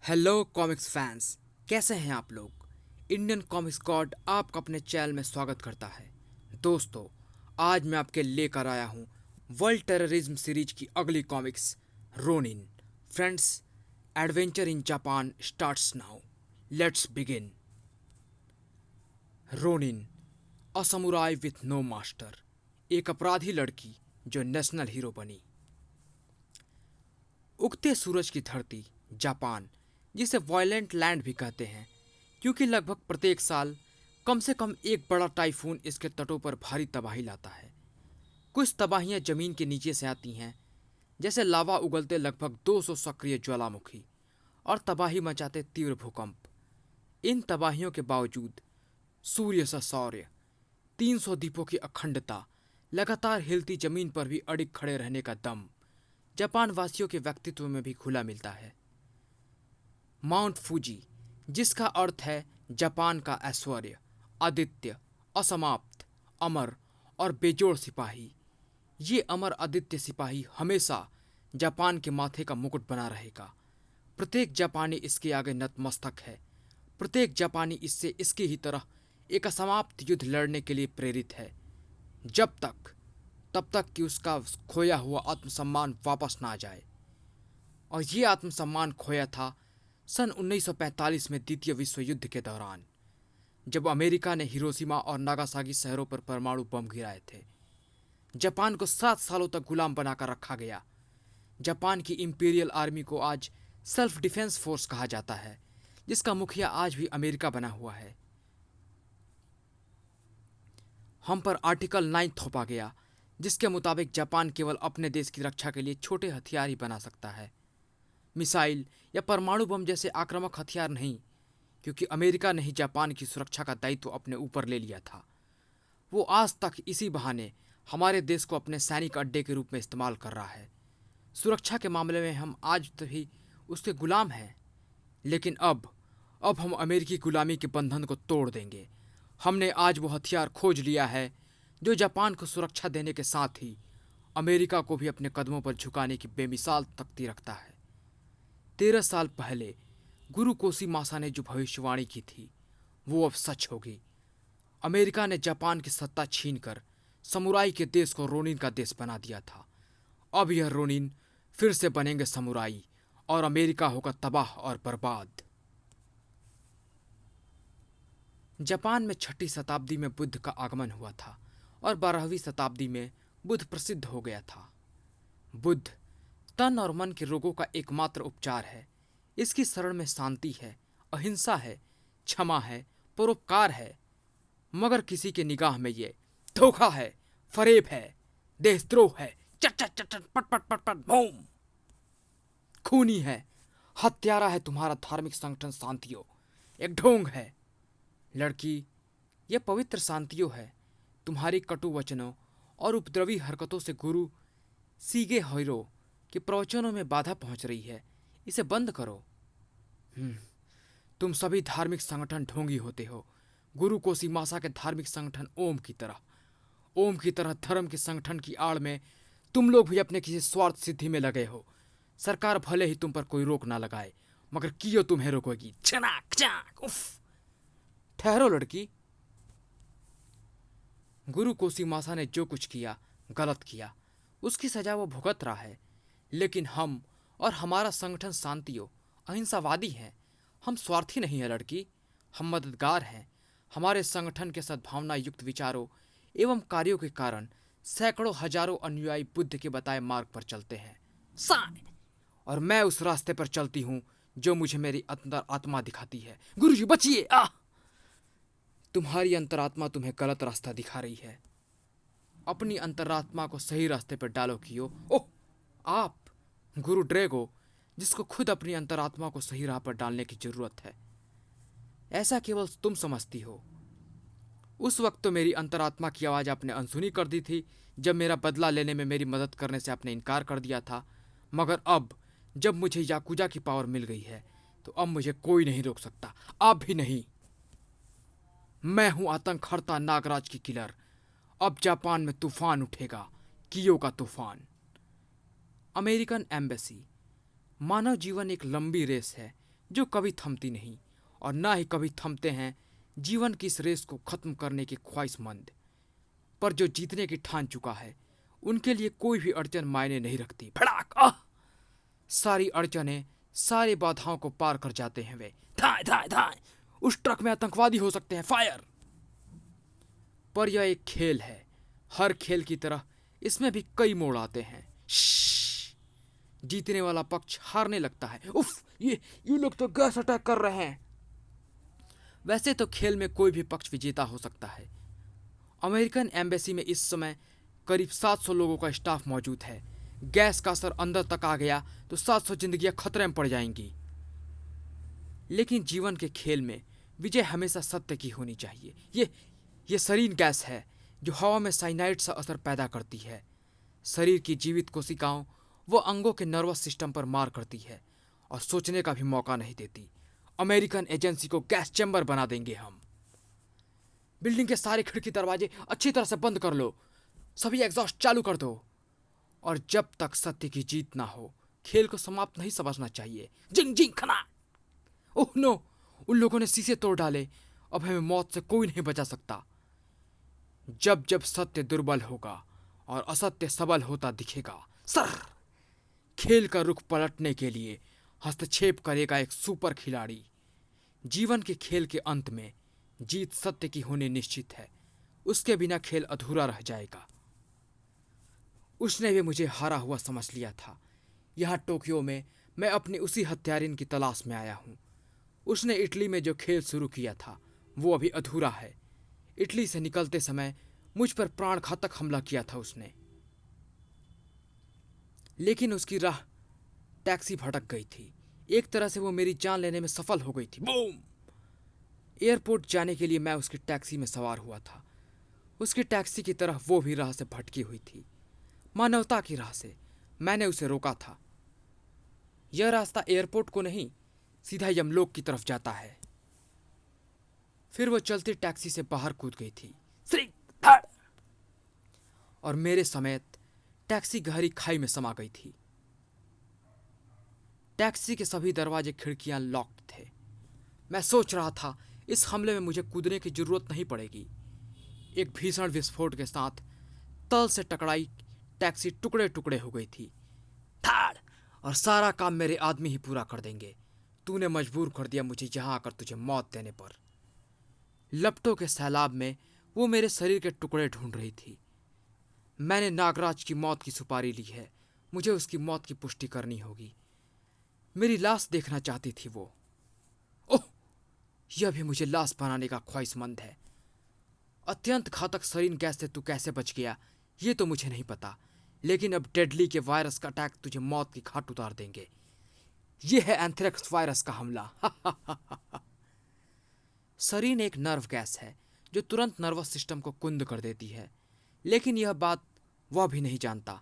Hello comics fans, कैसे हैं आप लोग। इंडियन कॉमिक्स गॉड आपका अपने चैनल में स्वागत करता है। दोस्तों, आज मैं आपके लेकर आया हूं वर्ल्ड टेररिज्म सीरीज की अगली comics Ronin. Friends, adventure in Japan starts now. Let's begin. Ronin, a samurai with no master. एक अपराधी लड़की जो नेशनल हीरो बनी। उगते सूरज की धरती जापान, जिसे वायलेंट लैंड भी कहते हैं, क्योंकि लगभग प्रत्येक साल कम से कम एक बड़ा टाइफून इसके तटों पर भारी तबाही लाता है। कुछ तबाहियां जमीन के नीचे से आती हैं, जैसे लावा उगलते लगभग 200 सक्रिय ज्वालामुखी और तबाही मचाते तीव्र भूकंप। इन तबाहियों के बावजूद सूर्य सा शौर्य, 300 दीपों की अखंडता, लगातार हिलती जमीन पर भी अडिग खड़े रहने का दम जापान वासियों के व्यक्तित्व में भी खुला मिलता है। माउंट फूजी, जिसका अर्थ है जापान का ऐश्वर्य, आदित्य, असमाप्त, अमर और बेजोड़ सिपाही। ये अमर आदित्य सिपाही हमेशा जापान के माथे का मुकुट बना रहेगा। प्रत्येक जापानी इसके आगे नतमस्तक है। प्रत्येक जापानी इससे इसकी ही तरह एक असमाप्त युद्ध लड़ने के लिए प्रेरित है, जब तक तब तक कि उसका खोया हुआ आत्मसम्मान वापस ना आ जाए। और ये आत्मसम्मान खोया था सन 1945 में द्वितीय विश्व युद्ध के दौरान, जब अमेरिका ने हिरोशिमा और नागासाकी शहरों पर परमाणु बम गिराए थे। जापान को 7 सालों तक गुलाम बनाकर रखा गया। जापान की इंपीरियल आर्मी को आज सेल्फ डिफेंस फोर्स कहा जाता है, जिसका मुखिया आज भी अमेरिका बना हुआ है। हम पर आर्टिकल 9 थोपा गया, जिसके मुताबिक जापान केवल अपने देश की रक्षा के लिए छोटे हथियार ही बना सकता है, मिसाइल या परमाणु बम जैसे आक्रामक हथियार नहीं, क्योंकि अमेरिका ने ही जापान की सुरक्षा का दायित्व अपने ऊपर ले लिया था। वो आज तक इसी बहाने हमारे देश को अपने सैनिक अड्डे के रूप में इस्तेमाल कर रहा है। सुरक्षा के मामले में हम आज भी उसके गुलाम हैं, लेकिन अब हम अमेरिकी गुलामी के बंधन को तोड़ देंगे। हमने आज वो हथियार खोज लिया है जो जापान को सुरक्षा देने के साथ ही अमेरिका को भी अपने कदमों पर झुकाने की बेमिसाल तख्ती रखता है। 13 साल पहले गुरु कोसीमासा ने जो भविष्यवाणी की थी, वो अब सच होगी। अमेरिका ने जापान की सत्ता छीनकर समुराई के देश को रोनिन का देश बना दिया था। अब यह रोनिन फिर से बनेंगे समुराई और अमेरिका होगा तबाह और बर्बाद। जापान में 6ठी शताब्दी में बुद्ध का आगमन हुआ था और 12वीं शताब्दी में बुद्ध प्रसिद्ध हो गया था। बुद्ध तन और मन के रोगों का एकमात्र उपचार है। इसकी शरण में शांति है, अहिंसा है, क्षमा है, परोपकार है। मगर किसी के निगाह में ये धोखा है, फरेब है, देशद्रोह है। चट चट चट चट, पट पट पट पट, बूम। खूनी है, हत्यारा है तुम्हारा धार्मिक संगठन शांतियों, एक ढोंग है। लड़की, यह पवित्र शांतियों है। तुम्हारी कटु वचनों और उपद्रवी हरकतों से गुरु सीगे होइरो के प्रवचनों में बाधा पहुंच रही है। इसे बंद करो। तुम सभी धार्मिक संगठन ढोंगी होते हो। गुरु कोसीमासा के धार्मिक संगठन ओम की तरह धर्म के संगठन की आड़ में तुम लोग भी अपने किसी स्वार्थ सिद्धि में लगे हो। सरकार भले ही तुम पर कोई रोक ना लगाए, मगर कियो तुम्हें रोकेगी। छनाक छनाक, उफ। ठहरो लड़की। गुरु कोसीमासा ने जो कुछ किया गलत किया, उसकी सजा वो भुगत रहा है। लेकिन हम और हमारा संगठन शांतियों अहिंसावादी हैं। हम स्वार्थी नहीं है लड़की, हम मददगार हैं। हमारे संगठन के सद्भावना युक्त विचारों एवं कार्यों के कारण सैकड़ों हजारों अनुयायी बुद्ध के बताए मार्ग पर चलते हैं। साय, और मैं उस रास्ते पर चलती हूँ जो मुझे मेरी अंतर आत्मा दिखाती है। गुरुजी बचिए। तुम्हारी अंतरात्मा तुम्हें गलत रास्ता दिखा रही है। अपनी अंतरात्मा को सही रास्ते पर डालो कियो। ओह, आप गुरु ड्रेगो, जिसको खुद अपनी अंतरात्मा को सही राह पर डालने की जरूरत है। ऐसा केवल तुम समझती हो। उस वक्त तो मेरी अंतरात्मा की आवाज आपने अनसुनी कर दी थी, जब मेरा बदला लेने में मेरी मदद करने से आपने इनकार कर दिया था। मगर अब जब मुझे याकुजा की पावर मिल गई है, तो अब मुझे कोई नहीं रोक सकता, आप भी नहीं। मैं हूं आतंकहर्ता नागराज की किलर। अब जापान में तूफान उठेगा, कियो का तूफान। American embassy. मानव जीवन एक लंबी रेस है जो कभी थमती नहीं और ना ही कभी थमते हैं जीवन की इस रेस को खत्म करने के ख्वाहिशमंद। पर जो जीतने की ठान चुका है उनके लिए कोई भी अड़चन मायने नहीं रखती। भड़ाक आह! सारी अड़चनें, सारी बाधाओं को पार कर जाते हैं वे। धाए धाए धाए! उस ट्रक में आतंकवादी हो सकते हैं, फायर! पर यह एक खेल है। हर खेल की तरह इसमें भी कई मोड़ आते हैं। श्श्श! जीतने वाला पक्ष हारने लगता है। उफ! ये लोग तो गैस अटैक कर रहे हैं। वैसे तो खेल में कोई भी पक्ष विजेता हो सकता है। अमेरिकन एम्बेसी में इस समय करीब 700 लोगों का स्टाफ मौजूद है। गैस का असर अंदर तक आ गया तो 700 जिंदगियां खतरे में पड़ जाएंगी। लेकिन जीवन के खेल में विजय हमेशा सत्य की होनी चाहिए। ये सरीन गैस है जो हवा में साइनाइड सा असर पैदा करती है। शरीर की जीवित कोशिकाओं व अंगों के नर्वस सिस्टम पर मार करती है और सोचने का भी मौका नहीं देती। अमेरिकन एजेंसी को गैस चैम्बर बना देंगे हम। बिल्डिंग के सारे खिड़की दरवाजे अच्छी तरह से बंद कर लो। सभी एग्जॉस्ट चालू कर दो। और जब तक सत्य की जीत ना हो खेल को समाप्त नहीं समझना चाहिए। जिंग जिंग खना! Oh no! उन लोगों ने शीशे तोड़ डाले। अब हमें मौत से कोई नहीं बचा सकता। जब जब सत्य दुर्बल होगा और असत्य सबल होता दिखेगा, सर खेल का रुख पलटने के लिए हस्तक्षेप करेगा एक सुपर खिलाड़ी। जीवन के खेल के अंत में जीत सत्य की होनी निश्चित है। उसके बिना खेल अधूरा रह जाएगा। उसने भी मुझे हारा हुआ समझ लिया था। यहाँ टोक्यो में मैं अपनी उसी हत्यारिन की तलाश में आया हूँ। उसने इटली में जो खेल शुरू किया था वो अभी अधूरा है। इटली से निकलते समय मुझ पर प्राणघातक हमला किया था उसने। लेकिन उसकी राह टैक्सी भटक गई थी। एक तरह से वो मेरी जान लेने में सफल हो गई थी। बूम! एयरपोर्ट जाने के लिए मैं उसकी टैक्सी में सवार हुआ था। उसकी टैक्सी की तरह वो भी राह से भटकी हुई थी, मानवता की राह से। मैंने उसे रोका था। यह रास्ता एयरपोर्ट को नहीं, सीधा यमलोक की तरफ जाता है। फिर वो चलती टैक्सी से बाहर कूद गई थी। और मेरे समेत टैक्सी गहरी खाई में समा गई थी। टैक्सी के सभी दरवाजे खिड़कियां लॉक्ड थे। मैं सोच रहा था इस हमले में मुझे कूदने की जरूरत नहीं पड़ेगी। एक भीषण विस्फोट के साथ तल से टकराई टैक्सी टुकड़े टुकड़े हो गई थी। थाड़! और सारा काम मेरे आदमी ही पूरा कर देंगे। तूने मजबूर कर दिया मुझे यहाँ आकर तुझे मौत देने पर। लपटों के सैलाब में वो मेरे शरीर के टुकड़े ढूंढ रही थी। मैंने नागराज की मौत की सुपारी ली है। मुझे उसकी मौत की पुष्टि करनी होगी। मेरी लाश देखना चाहती थी वो। ओह! यह भी मुझे लाश बनाने का ख्वाहिशमंद है। अत्यंत घातक सरीन गैस से तू कैसे बच गया ये तो मुझे नहीं पता, लेकिन अब डेडली के वायरस का अटैक तुझे मौत की घाट उतार देंगे। यह है एंथ्रेक्स वायरस का हमला। सरीन एक नर्व गैस है जो तुरंत नर्वस सिस्टम को कुंद कर देती है। लेकिन यह बात वह भी नहीं जानता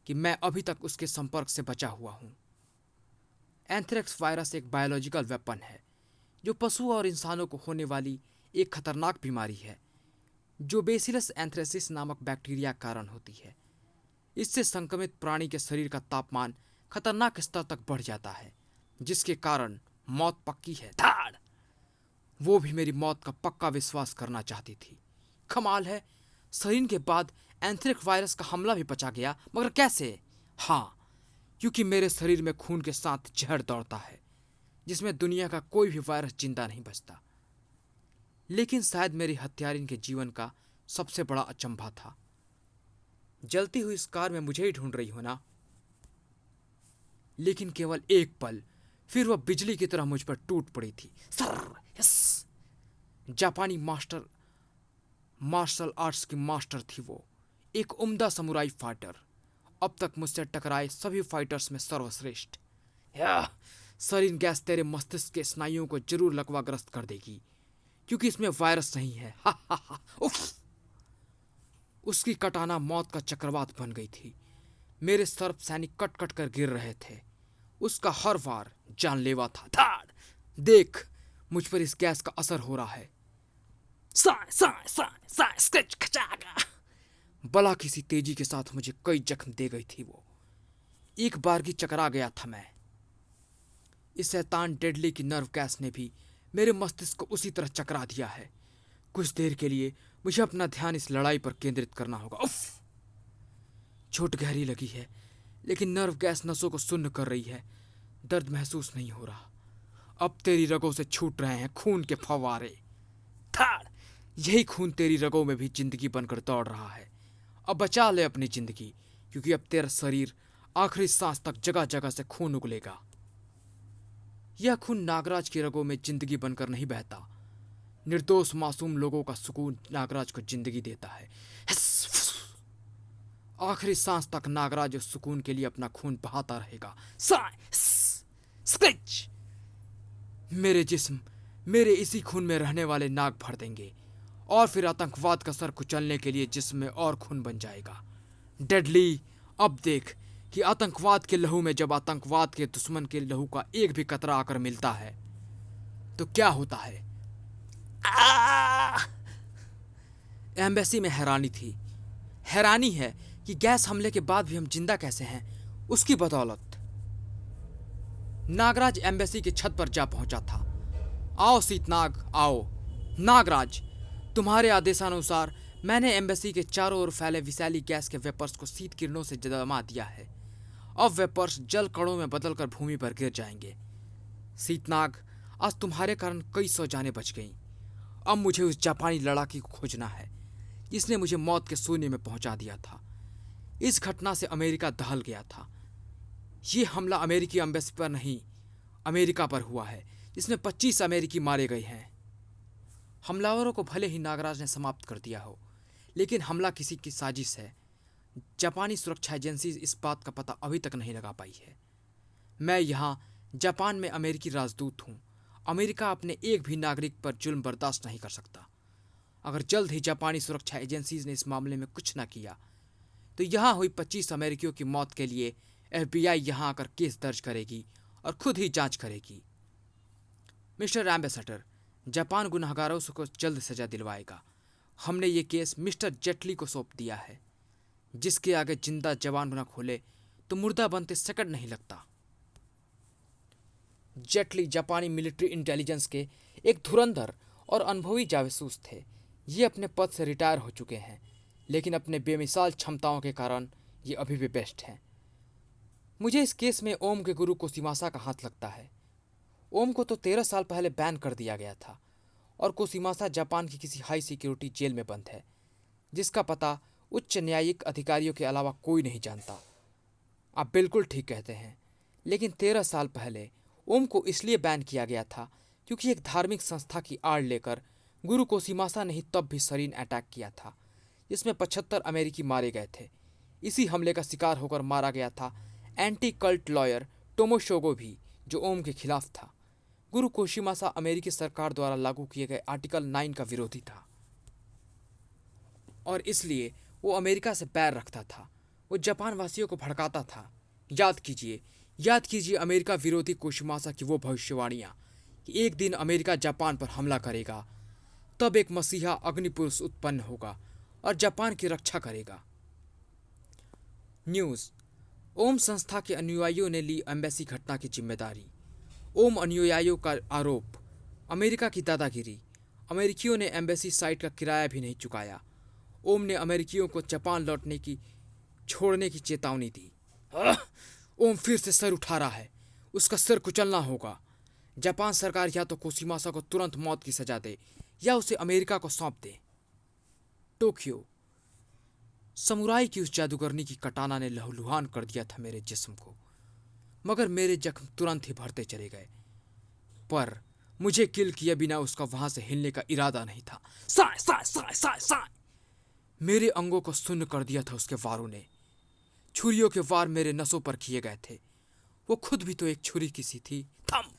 कि मैं अभी तक उसके संपर्क से बचा हुआ हूं। एंथ्रेक्स वायरस एक बायोलॉजिकल वेपन है जो पशु और इंसानों को होने वाली एक खतरनाक बीमारी है जो बेसिलस एंथ्रेसिस नामक बैक्टीरिया के कारण होती है। इससे संक्रमित प्राणी के शरीर का तापमान खतरनाक स्तर तक बढ़ जाता है जिसके कारण मौत पक्की है। धाड़! वो भी मेरी मौत का पक्का विश्वास करना चाहती थी। कमाल है, सरीन के बाद एंथ्रेक्स वायरस का हमला भी बचा गया, मगर कैसे? हाँ, क्योंकि मेरे शरीर में खून के साथ जहर दौड़ता है जिसमें दुनिया का कोई भी वायरस जिंदा नहीं बचता। लेकिन शायद मेरी हत्यारिन के जीवन का सबसे बड़ा अचंभा था। जलती हुई इस कार में मुझे ही ढूंढ रही हो ना? लेकिन केवल एक पल, फिर वह बिजली की तरह मुझ पर टूट पड़ी थी। सर! यस! जापानी मार्शल आर्ट्स की मास्टर थी वो, एक उम्दा समुराई फाइटर। अब तक मुझसे टकराए सभी फाइटर्स में सर्वश्रेष्ठ। सरीन गैस तेरे मस्तिष्क के स्नायुओं को जरूर लकवाग्रस्त कर देगी क्योंकि इसमें वायरस नहीं है। उफ! उसकी कटाना मौत का चक्रवात बन गई थी। मेरे सर्प सैनिक कट कट कर गिर रहे थे। उसका हर वार जानलेवा था। धाड़! देख, मुझ पर इस गैस का असर हो रहा है। बला किसी तेजी के साथ मुझे कई जख्म दे गई थी वो। एक बार की चकरा गया था मैं। इस शैतान डेडली की नर्व गैस ने भी मेरे मस्तिष्क को उसी तरह चकरा दिया है। कुछ देर के लिए मुझे अपना ध्यान इस लड़ाई पर केंद्रित करना होगा। उफ! चोट गहरी लगी है, लेकिन नर्व गैस नसों को सुन्न कर रही है। दर्द महसूस नहीं हो रहा। अब तेरी रगों से छूट रहे हैं खून के फव्वारे। थाड़! यही खून तेरी रगों में भी जिंदगी बनकर दौड़ रहा है। अब बचा ले अपनी जिंदगी, क्योंकि अब तेरा शरीर आखिरी सांस तक जगह जगह से खून उगलेगा। यह खून नागराज की रगों में जिंदगी बनकर नहीं बहता। निर्दोष मासूम लोगों का सुकून नागराज को जिंदगी देता है। आखिरी सांस तक नागराज उस सुकून के लिए अपना खून बहाता रहेगा। स्क्रिच! मेरे जिस्म मेरे इसी खून में रहने वाले नाग भर देंगे, और फिर आतंकवाद का सर कुचलने के लिए जिस्म में और खून बन जाएगा। डेडली, अब देख कि आतंकवाद के लहू में जब आतंकवाद के दुश्मन के लहू का एक भी कतरा आकर मिलता है तो क्या होता है। एम्बेसी में हैरानी थी। हैरानी है कि गैस हमले के बाद भी हम जिंदा कैसे हैं, उसकी बदौलत। नागराज एम्बेसी की छत पर जा पहुंचा था। आओ शीतनाग, आओ। नागराज, तुम्हारे आदेशानुसार मैंने एम्बेसी के चारों ओर फैले विषैली गैस के वेपर्स को शीत किरणों से जमा दिया है। अब वेपर्स जल कणों में बदलकर भूमि पर गिर जाएंगे। शीतनाग, आज तुम्हारे कारण कई 100 जानें बच गईं। अब मुझे उस जापानी लड़ाकी को खोजना है जिसने मुझे मौत के सोने में पहुंचा दिया था। इस घटना से अमेरिका दहल गया था। ये हमला अमेरिकी एम्बेसी पर नहीं, अमेरिका पर हुआ है, जिसमें 25 अमेरिकी मारे गए हैं। हमलावरों को भले ही नागराज ने समाप्त कर दिया हो, लेकिन हमला किसी की साजिश है। जापानी सुरक्षा एजेंसी इस बात का पता अभी तक नहीं लगा पाई है। मैं यहाँ जापान में अमेरिकी राजदूत हूँ। अमेरिका अपने एक भी नागरिक पर जुल्म बर्दाश्त नहीं कर सकता। अगर जल्द ही जापानी सुरक्षा एजेंसीज ने इस मामले में कुछ न किया तो यहाँ हुई 25 अमेरिकियों की मौत के लिए FBI यहाँ आकर केस दर्ज करेगी और खुद ही जांच करेगी। मिस्टर एम्बेसडर, जापान गुनहगारों को जल्द सजा दिलवाएगा। हमने ये केस मिस्टर जेटली को सौंप दिया है। जिसके आगे जिंदा जवान न खोले तो मुर्दा बनते सेकंड नहीं लगता। जेटली जापानी मिलिट्री इंटेलिजेंस के एक धुरंधर और अनुभवी जासूस थे। ये अपने पद से रिटायर हो चुके हैं, लेकिन अपने बेमिसाल क्षमताओं के कारण ये अभी भी बेस्ट हैं। मुझे इस केस में ओम के गुरु कोशिमासा का हाथ लगता है। ओम को तो 13 साल पहले बैन कर दिया गया था और कोशिमासा जापान की किसी हाई सिक्योरिटी जेल में बंद है, जिसका पता उच्च न्यायिक अधिकारियों के अलावा कोई नहीं जानता। आप बिल्कुल ठीक कहते हैं, लेकिन 13 साल पहले ओम को इसलिए बैन किया गया था क्योंकि एक धार्मिक संस्था की आड़ लेकर गुरु कोशिमासा ने ही तब भी सरीन अटैक किया था, जिसमें 75 अमेरिकी मारे गए थे। इसी हमले का शिकार होकर मारा गया था एंटी कल्ट लॉयर टोमोशोगो भी, जो ओम के खिलाफ था। गुरु कोशिमासा अमेरिकी सरकार द्वारा लागू किए गए आर्टिकल 9 का विरोधी था और इसलिए वो अमेरिका से पैर रखता था। वो जापान वासियों को भड़काता था। याद कीजिए अमेरिका विरोधी कोशिमासा की वो भविष्यवाणियां कि एक दिन अमेरिका जापान पर हमला करेगा, तब एक मसीहा अग्निपुरुष उत्पन्न होगा और जापान की रक्षा करेगा। न्यूज़। ओम संस्था के अनुयायियों ने ली एम्बेसी घटना की जिम्मेदारी। ओम अनुयायियों का आरोप, अमेरिका की दादागिरी। अमेरिकियों ने एम्बेसी साइट का किराया भी नहीं चुकाया। ओम ने अमेरिकियों को जापान छोड़ने की चेतावनी दी। ओम फिर से सर उठा रहा है। उसका सिर कुचलना होगा। जापान सरकार या तो कोशिमासा को तुरंत मौत की सजा दे या उसे अमेरिका को सौंप दे। टोक्यो। समुराई की उस जादूगरनी की कटाना ने लहूलुहान कर दिया था मेरे जिस्म को, मगर मेरे जख्म तुरंत ही भरते चले गए। पर मुझे किल किए बिना उसका वहां से हिलने का इरादा नहीं था। साय साय साय साय साय! मेरे अंगों को सुन्न कर दिया था उसके वारों ने। छुरियों के वार मेरे नसों पर किए गए थे। वो खुद भी तो एक छुरी की सी थी। थम!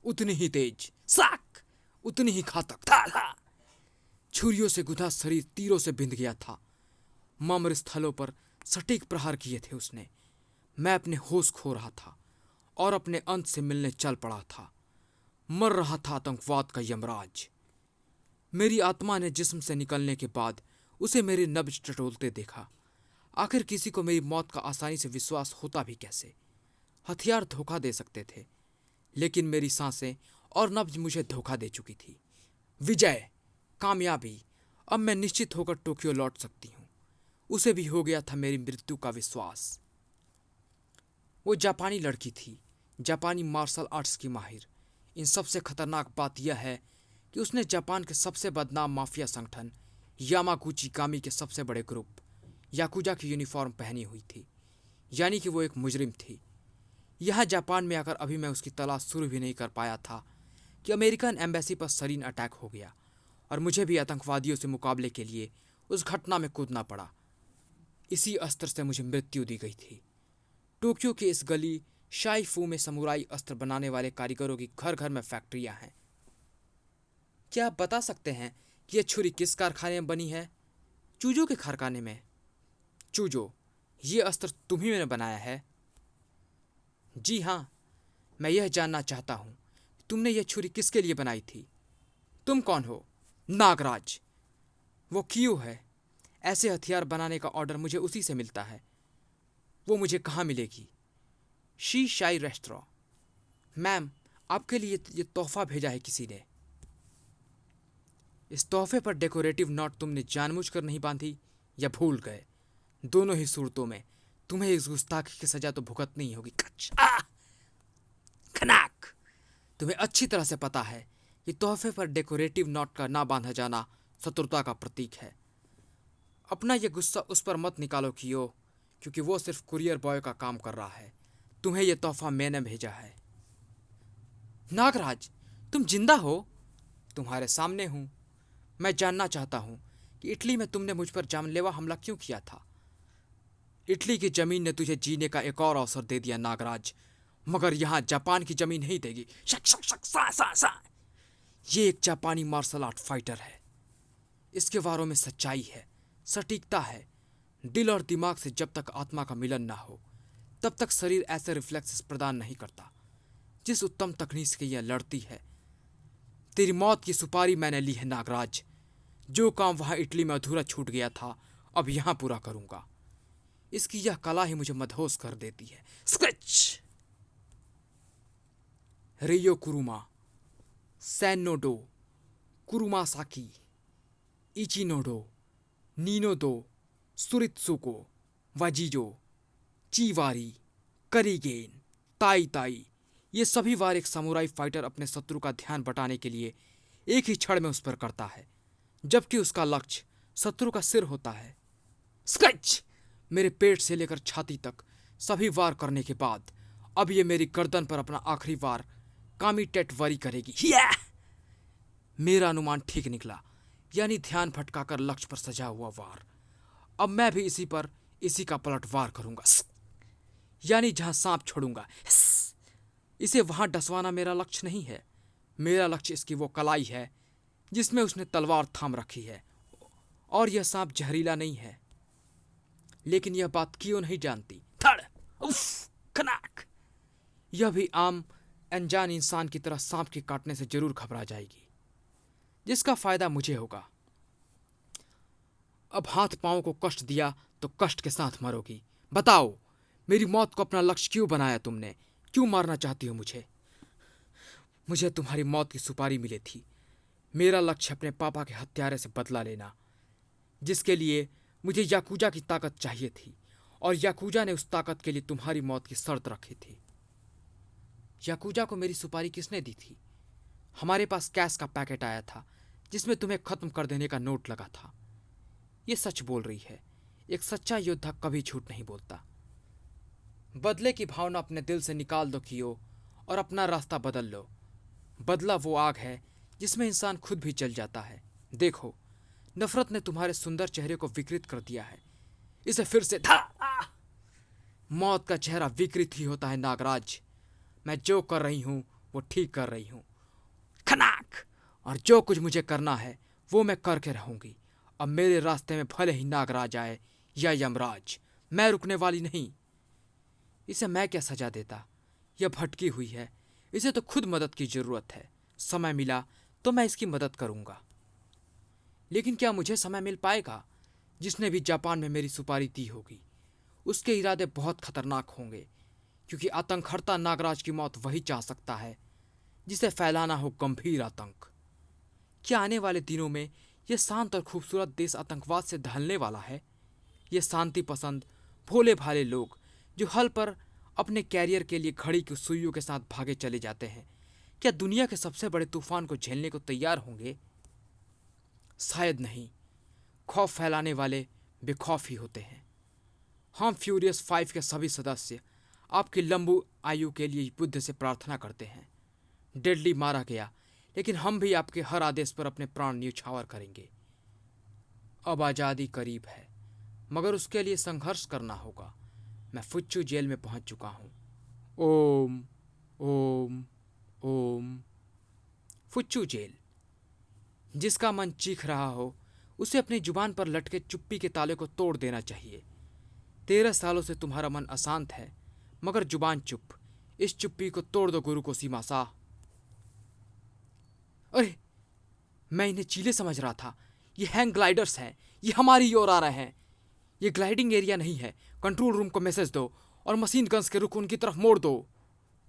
उतनी ही तेज, साक! उतनी ही घातक। था था! छुरियों से गुथा शरीर तीरों से बिंध गया था। मर्म स्थलों पर सटीक प्रहार किए थे उसने। मैं अपने होश खो रहा था और अपने अंत से मिलने चल पड़ा था। मर रहा था आतंकवाद का यमराज। मेरी आत्मा ने जिस्म से निकलने के बाद उसे मेरे नब्ज टटोलते देखा। आखिर किसी को मेरी मौत का आसानी से विश्वास होता भी कैसे? हथियार धोखा दे सकते थे, लेकिन मेरी सांसें और नब्ज मुझे धोखा दे चुकी थी। विजय, कामयाबी, अब मैं निश्चित होकर टोक्यो लौट सकती हूँ। उसे भी हो गया था मेरी मृत्यु का विश्वास। वो जापानी लड़की थी, जापानी मार्शल आर्ट्स की माहिर। इन सबसे खतरनाक बात यह है कि उसने जापान के सबसे बदनाम माफिया संगठन यामागुची गामी के सबसे बड़े ग्रुप याकुजा की यूनिफॉर्म पहनी हुई थी, यानी कि वो एक मुजरिम थी। यहाँ जापान में आकर अभी मैं उसकी तलाश शुरू भी नहीं कर पाया था कि अमेरिकन एम्बेसी पर सरीन अटैक हो गया और मुझे भी आतंकवादियों से मुकाबले के लिए उस घटना में कूदना पड़ा। इसी अस्त्र से मुझे मृत्यु दी गई थी। टोक्यो की इस गली शाइफू में समुराई अस्त्र बनाने वाले कारीगरों की घर घर में फैक्ट्रियां हैं। क्या आप बता सकते हैं कि यह छुरी किस कारखाने में बनी है? चूजो के कारखाने में। चूजो, ये अस्त्र तुम्ही ने बनाया है? जी हाँ, मैं यह जानना चाहता हूँ तुमने यह छुरी किसके लिए बनाई थी? तुम कौन हो? नागराज। वो क्यों है? ऐसे हथियार बनाने का ऑर्डर मुझे उसी से मिलता है। वो मुझे कहाँ मिलेगी? शी शाई रेस्टोरेंट। मैम, आपके लिए ये तोहफा भेजा है किसी ने। इस तोहफे पर डेकोरेटिव नोट तुमने जानबूझकर नहीं बांधी या भूल गए? दोनों ही सूरतों में तुम्हें इस गुस्ताखी की सजा तो भुगतनी ही होगी। खनाक। तुम्हें अच्छी तरह से पता है कि तोहफे पर डेकोरेटिव नोट का ना बांधा जाना शत्रुता का प्रतीक है। अपना यह गुस्सा उस पर मत निकालो कियो, क्योंकि वो सिर्फ कुरियर बॉय का काम कर रहा है। तुम्हें यह तोहफा मैंने भेजा है। नागराज, तुम जिंदा हो? तुम्हारे सामने हूं। मैं जानना चाहता हूं कि इटली में तुमने मुझ पर जानलेवा हमला क्यों किया था। इटली की जमीन ने तुझे जीने का एक और अवसर दे दिया नागराज, मगर यहां जापान की जमीन नहीं देगी। शक शक शक सा सा सा। ये एक जापानी मार्शल आर्ट फाइटर है। इसके वारों में सच्चाई है, सटीकता है। दिल और दिमाग से जब तक आत्मा का मिलन ना हो तब तक शरीर ऐसे रिफ्लेक्सेस प्रदान नहीं करता जिस उत्तम तकनीक से यह लड़ती है। तेरी मौत की सुपारी मैंने ली है नागराज। जो काम वहां इटली में अधूरा छूट गया था अब यहां पूरा करूंगा। इसकी यह कला ही मुझे मदहोश कर देती है। स्केच। रियो कुरुमा, सैनोडो, कुरुमासाकी, इचिनोडो, नीनोदो, सुरित्सुको, वाजिजो, चीवारी, करीगेन, ताई ताई, ये सभी वार एक समुराई फाइटर अपने शत्रु का ध्यान बटाने के लिए एक ही क्षण में उस पर करता है, जबकि उसका लक्ष्य शत्रु का सिर होता है। स्केच। मेरे पेट से लेकर छाती तक सभी वार करने के बाद अब ये मेरी गर्दन पर अपना आखिरी वार कामीटेट वरी करेगी। मेरा अनुमान ठीक निकला, यानी ध्यान भटकाकर लक्ष्य पर सजा हुआ वार। अब मैं भी इसी का पलटवार करूंगा, यानी जहां सांप छोड़ूंगा। इसे वहां डसवाना मेरा लक्ष्य नहीं है। मेरा लक्ष्य इसकी वो कलाई है जिसमें उसने तलवार थाम रखी है। और यह सांप जहरीला नहीं है, लेकिन यह बात क्यों नहीं जानती। थड़, उफ, खनाक। यह भी आम अनजान इंसान की तरह सांप के काटने से जरूर घबरा जाएगी, जिसका फायदा मुझे होगा। अब हाथ पांव को कष्ट दिया तो कष्ट के साथ मरोगी। बताओ, मेरी मौत को अपना लक्ष्य क्यों बनाया तुमने? क्यों मारना चाहती हो मुझे? मुझे तुम्हारी मौत की सुपारी मिली थी। मेरा लक्ष्य अपने पापा के हत्यारे से बदला लेना, जिसके लिए मुझे याकुजा की ताकत चाहिए थी, और याकुजा ने उस ताकत के लिए तुम्हारी मौत की शर्त रखी थी। याकुजा को मेरी सुपारी किसने दी थी? हमारे पास कैश का पैकेट आया था जिसमें तुम्हें खत्म कर देने का नोट लगा था। ये सच बोल रही है। एक सच्चा योद्धा कभी झूठ नहीं बोलता। बदले की भावना अपने दिल से निकाल दो कियो, और अपना रास्ता बदल लो। बदला वो आग है जिसमें इंसान खुद भी जल जाता है। देखो, नफरत ने तुम्हारे सुंदर चेहरे को विकृत कर दिया है। इसे फिर से मौत का चेहरा विकृत ही होता है नागराज। मैं जो कर रही हूं वो ठीक कर रही हूं। खनाक। और जो कुछ मुझे करना है वो मैं करके रहूंगी। अब मेरे रास्ते में भले ही नागराज आए या यमराज, मैं रुकने वाली नहीं। इसे मैं क्या सजा देता? यह भटकी हुई है, इसे तो खुद मदद की जरूरत है। समय मिला तो मैं इसकी मदद करूंगा। लेकिन क्या मुझे समय मिल पाएगा? जिसने भी जापान में मेरी सुपारी दी होगी उसके इरादे बहुत खतरनाक होंगे, क्योंकि आतंकहर्ता नागराज की मौत वही चाह सकता है जिसे फैलाना हो गंभीर आतंक। क्या आने वाले दिनों में यह शांत और खूबसूरत देश आतंकवाद से ढलने वाला है? ये शांति पसंद भोले भाले लोग जो हल पर अपने कैरियर के लिए घड़ी की सुइयों के साथ भागे चले जाते हैं, क्या दुनिया के सबसे बड़े तूफान को झेलने को तैयार होंगे? शायद नहीं। खौफ फैलाने वाले बेखौफ ही होते हैं। हम फ्यूरियस 5 के सभी सदस्य आपकी लंबू आयु के लिए बुद्ध से प्रार्थना करते हैं। डेडली मारा गया, लेकिन हम भी आपके हर आदेश पर अपने प्राण न्यौछावर करेंगे। अब आज़ादी करीब है, मगर उसके लिए संघर्ष करना होगा। मैं फुच्चू जेल में पहुंच चुका हूं। ओम ओम ओम। फुच्चू जेल। जिसका मन चीख रहा हो उसे अपनी जुबान पर लटके चुप्पी के ताले को तोड़ देना चाहिए। 13 सालों से तुम्हारा मन अशांत है, मगर जुबान चुप। इस चुप्पी को तोड़ दो गुरु को सीमा सा। अरे, मैं इन्हें चीले समझ रहा था। ये हैंग ग्लाइडर्स हैं। ये हमारी ओर आ रहे हैं। ये ग्लाइडिंग एरिया नहीं है। कंट्रोल रूम को मैसेज दो और मशीन गन्स के रुख उनकी तरफ मोड़ दो।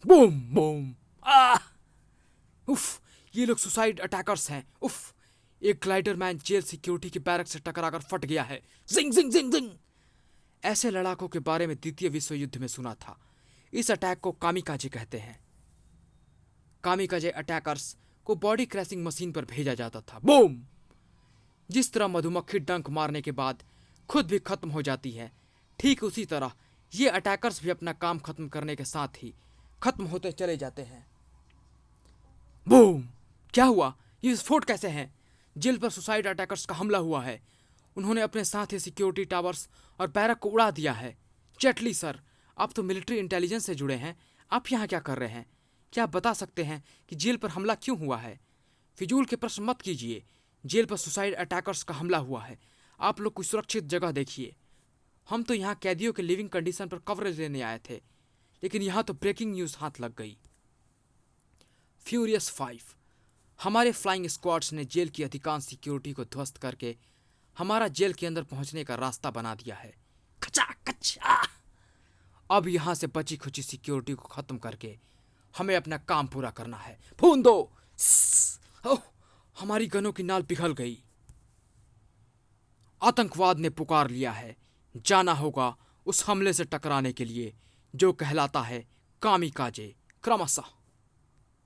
Boom boom. उफ, ये लोग सुसाइड अटैकर्स हैं। उफ, एक ग्लाइडर मैन जेल सिक्योरिटी की बैरक से टकराकर फट गया है। जिंग जिंग जिंग जिंग। ऐसे लड़ाकों के बारे में द्वितीय विश्व युद्ध में सुना था। इस अटैक को कामिकाजे कहते हैं। कामिकाजे अटैकर्स को बॉडी क्रैशिंग मशीन पर भेजा जाता था। बूम। जिस तरह मधुमक्खी डंक मारने के बाद खुद भी खत्म हो जाती है, ठीक उसी तरह ये अटैकर्स भी अपना काम खत्म करने के साथ ही खत्म होते चले जाते हैं। बूम। क्या हुआ? ये विस्फोट कैसे हैं? जेल पर सुसाइड अटैकर्स का हमला हुआ है। उन्होंने अपने साथ ही सिक्योरिटी टावर्स और बैरक को उड़ा दिया है। जेटली सर, आप तो मिलिट्री इंटेलिजेंस से जुड़े हैं। आप यहाँ क्या कर रहे हैं? क्या आप बता सकते हैं कि जेल पर हमला क्यों हुआ है? फिजूल के प्रश्न मत कीजिए। जेल पर सुसाइड अटैकर्स का हमला हुआ है। आप लोग कोई सुरक्षित जगह देखिए। हम तो यहाँ कैदियों के लिविंग कंडीशन पर कवरेज लेने आए थे, लेकिन यहाँ तो ब्रेकिंग न्यूज़ हाथ लग गई। फ्यूरियस 5, हमारे फ्लाइंग स्क्वाड्स ने जेल की अधिकांश सिक्योरिटी को ध्वस्त करके हमारा जेल के अंदर पहुंचने का रास्ता बना दिया है। खचा खचा। अब यहाँ से बची खुची सिक्योरिटी को खत्म करके हमें अपना काम पूरा करना है। फून दो। ओह, हमारी गनों की नाल पिघल गई। आतंकवाद ने पुकार लिया है। जाना होगा उस हमले से टकराने के लिए जो कहलाता है कामिकाजे। क्रमशः